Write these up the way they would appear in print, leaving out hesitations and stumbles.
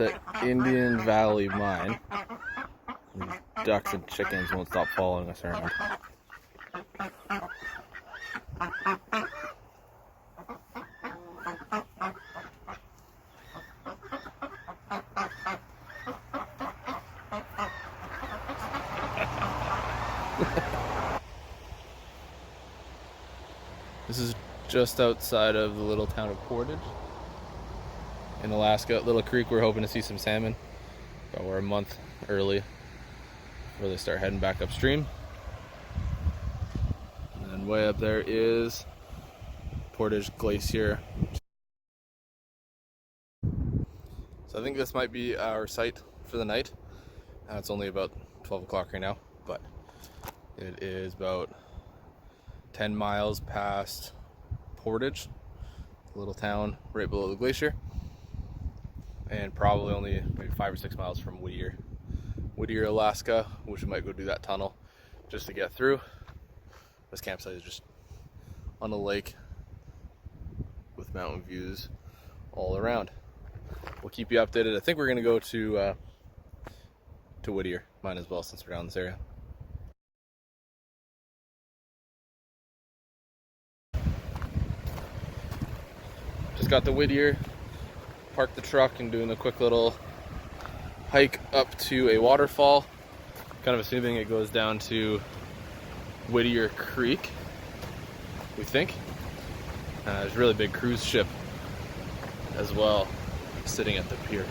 the Indian Valley Mine. Ducks and chickens won't stop following us around. This is just outside of the little town of Portage in Alaska. Little creek, we're hoping to see some salmon, but we're a month early before they start heading back upstream. And then way up there is Portage Glacier. So I think this might be our site for the night. It's only about 12 o'clock right now, but it is about 10 miles past Portage, a little town right below the glacier, and probably only maybe 5 or 6 miles from Whittier, Alaska, which we might go do that tunnel just to get through. This campsite is just on a lake with mountain views all around. We'll keep you updated. I think we're gonna go to Whittier, might as well since we're down this area. Just got to Whittier, parked the truck and doing a quick little hike up to a waterfall. Kind of assuming it goes down to Whittier Creek, we think. There's a really big cruise ship as well sitting at the pier.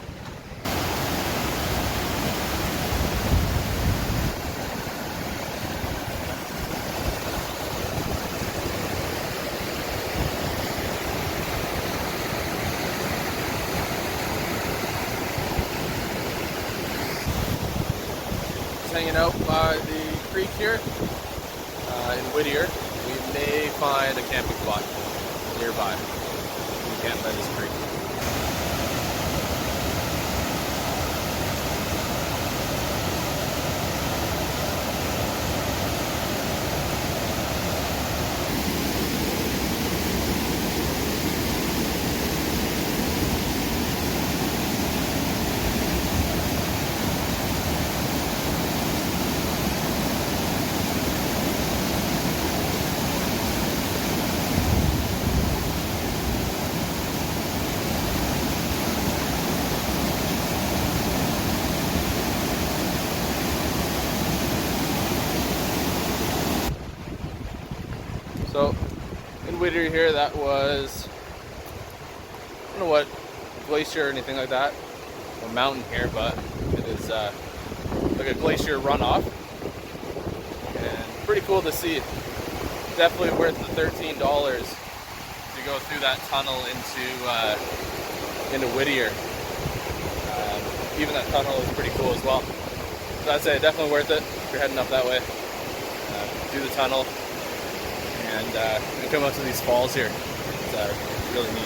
Hanging out by the creek here in Whittier. We may find a camping spot nearby. We camp by this creek. So in Whittier here, that was, I don't know what glacier or anything like that, or mountain here, but it is like a glacier runoff, and pretty cool to see. Definitely worth the $13 to go through that tunnel into Whittier. Even that tunnel is pretty cool as well. So I'd say definitely worth it if you're heading up that way. Do the tunnel. And come up to these falls here. It's really neat.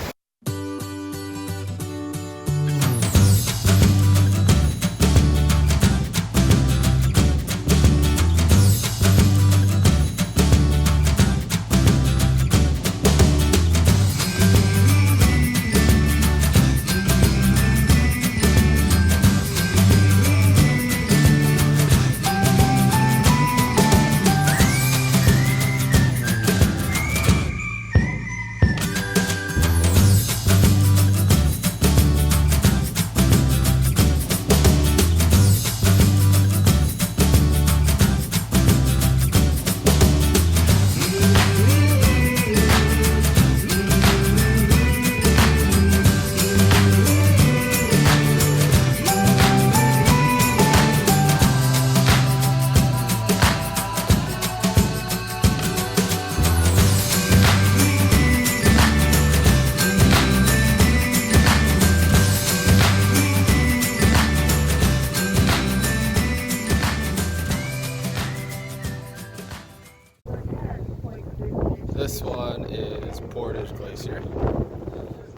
This one is Portage Glacier.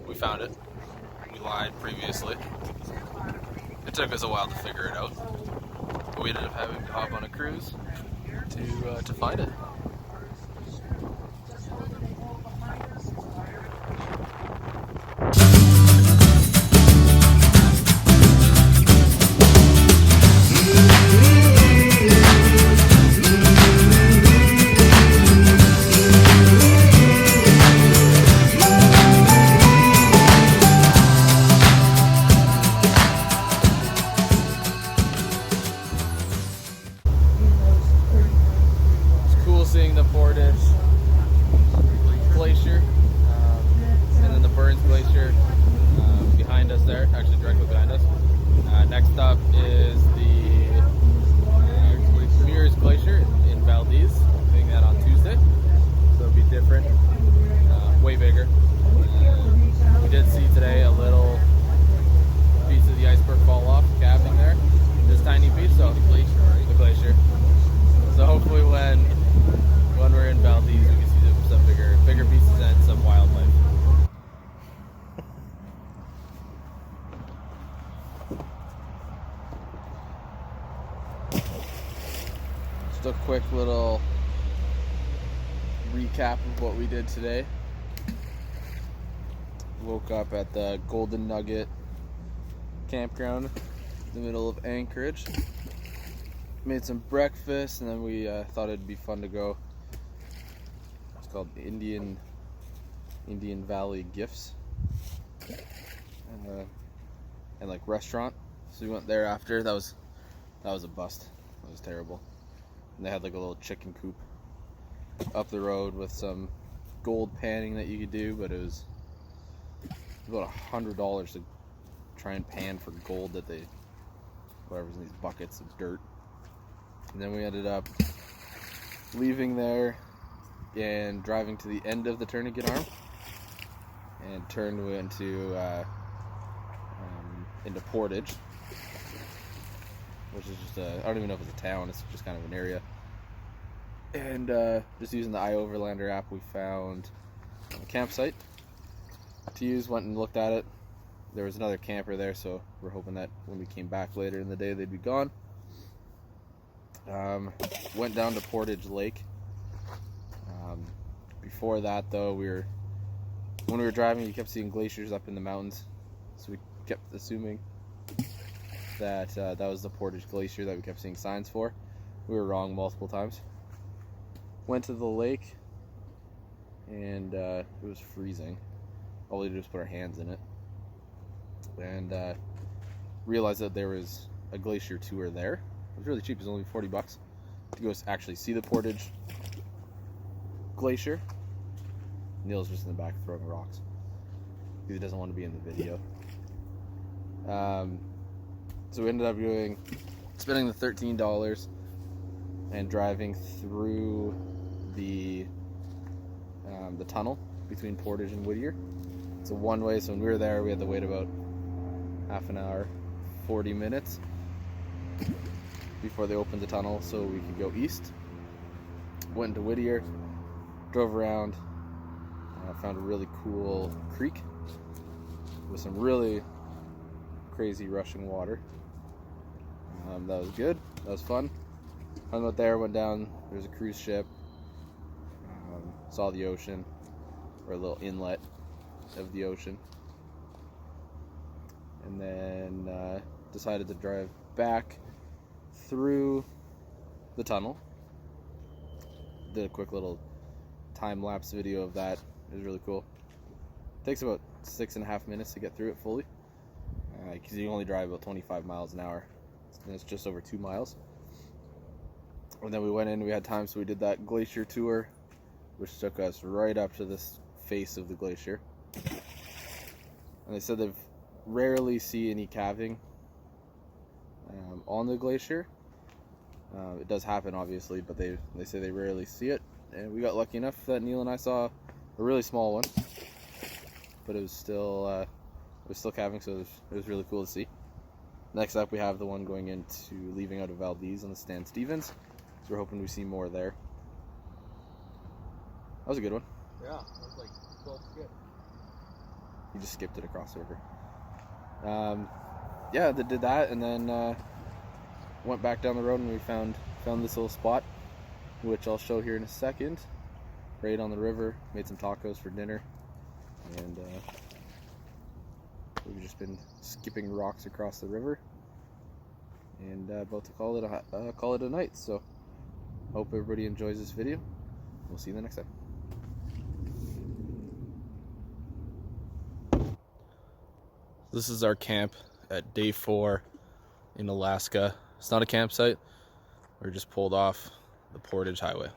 We found it. We lied previously. It took us a while to figure it out. But we ended up having to hop on a cruise to find it. Just a quick little recap of what we did today. Woke up at the Golden Nugget campground in the middle of Anchorage. Made some breakfast, and then we thought it'd be fun to go. It's called Indian Valley Gifts, and like restaurant. So we went there after. That was a bust. That was terrible. And they had like a little chicken coop up the road with some gold panning that you could do, but it was about $100 to try and pan for gold that whatever's in these buckets of dirt. And then we ended up leaving there and driving to the end of the Tourniquet Arm and turned into Portage, which is just I don't even know if it's a town, it's just kind of an area. And just using the iOverlander app, we found a campsite to use. Went and looked at it. There was another camper there, so we're hoping that when we came back later in the day they'd be gone. Went down to Portage Lake. Before that, though, when we were driving, you kept seeing glaciers up in the mountains, so we kept assuming that that was the Portage Glacier that we kept seeing signs for. We were wrong multiple times. Went to the lake, and it was freezing. All we did was put our hands in it, and realized that there was a glacier tour there. It was really cheap. It was only $40 to go actually see the Portage Glacier. Neil's just in the back throwing rocks because he doesn't want to be in the video. So we ended up spending the $13 and driving through the tunnel between Portage and Whittier. It's a one-way, so when we were there, we had to wait about half an hour, 40 minutes before they opened the tunnel so we could go east. Went into Whittier, drove around, found a really cool creek with some really crazy rushing water. That was good. That was fun. Hung out there, went down. There's a cruise ship. Saw the ocean, or a little inlet of the ocean. And then decided to drive back through the tunnel. Did a quick little time-lapse video of that. It was really cool. Takes about 6.5 minutes to get through it fully, because you only drive about 25 miles an hour, and it's just over 2 miles. And then we went in, we had time, so we did that glacier tour, which took us right up to this face of the glacier. And they said they've rarely see any calving on the glacier. It does happen, obviously, but they say they rarely see it. And we got lucky enough that Neil and I saw a really small one, but it was still calving, so it was really cool to see. Next up, we have the one leaving out of Valdez on the Stan Stevens, so we're hoping we see more there. That was a good one. Yeah, that was like 12 skip. You just skipped it across the river. Yeah, they did that, and then went back down the road, and we found this little spot, which I'll show here in a second. Right on the river. Made some tacos for dinner, and we've just been skipping rocks across the river, and about to call it a night. So hope everybody enjoys this video. We'll see you the next time. This is our camp at day 4 in Alaska. It's not a campsite. We're just pulled off the Portage Highway.